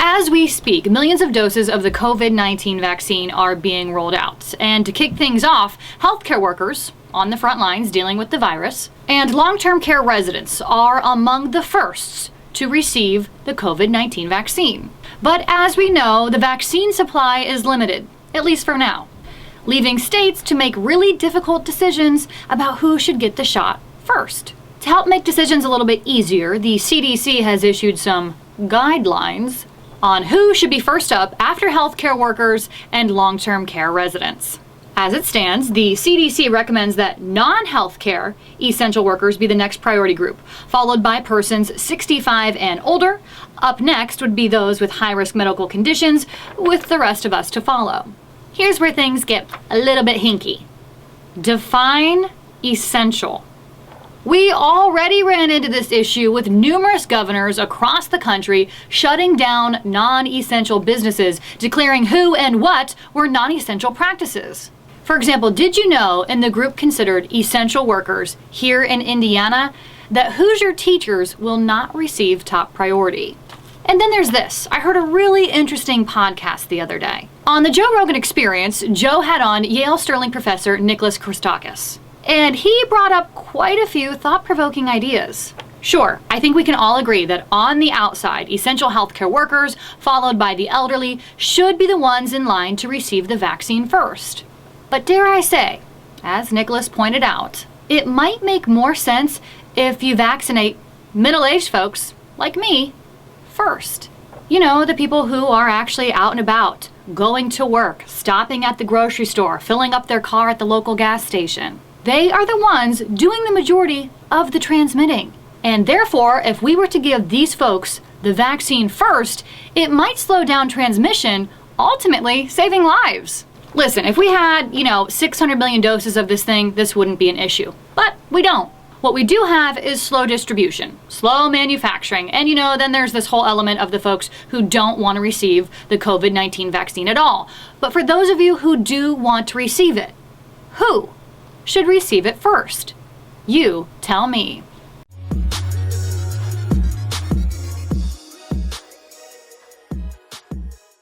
As we speak, millions of doses of the COVID-19 vaccine are being rolled out. And to kick things off, healthcare workers on the front lines dealing with the virus and long-term care residents are among the firsts to receive the COVID-19 vaccine. But as we know, the vaccine supply is limited, at least for now, leaving states to make really difficult decisions about who should get the shot first. To help make decisions a little bit easier, the CDC has issued some guidelines on who should be first up after healthcare workers and long-term care residents. As it stands, the CDC recommends that non-healthcare essential workers be the next priority group, followed by persons 65 and older. Up next would be those with high-risk medical conditions, with the rest of us to follow. Here's where things get a little bit hinky. Define essential. We already ran into this issue with numerous governors across the country shutting down non-essential businesses, declaring who and what were non-essential practices. For example, did you know in the group considered essential workers here in Indiana that Hoosier teachers will not receive top priority? And then there's this. I heard a really interesting podcast the other day. On the Joe Rogan Experience, Joe had on Yale Sterling professor Nicholas Christakis. And he brought up quite a few thought-provoking ideas. Sure, I think we can all agree that on the outside, essential healthcare workers, followed by the elderly, should be the ones in line to receive the vaccine first. But dare I say, as Nicholas pointed out, it might make more sense if you vaccinate middle-aged folks, like me, first. You know, the people who are actually out and about, going to work, stopping at the grocery store, filling up their car at the local gas station. They are the ones doing the majority of the transmitting. And therefore, if we were to give these folks the vaccine first, it might slow down transmission, ultimately saving lives. Listen, if we had, 600 million doses of this thing, this wouldn't be an issue. But we don't. What we do have is slow distribution, slow manufacturing, and then there's this whole element of the folks who don't want to receive the COVID-19 vaccine at all. But for those of you who do want to receive it, who should receive it first? You tell me.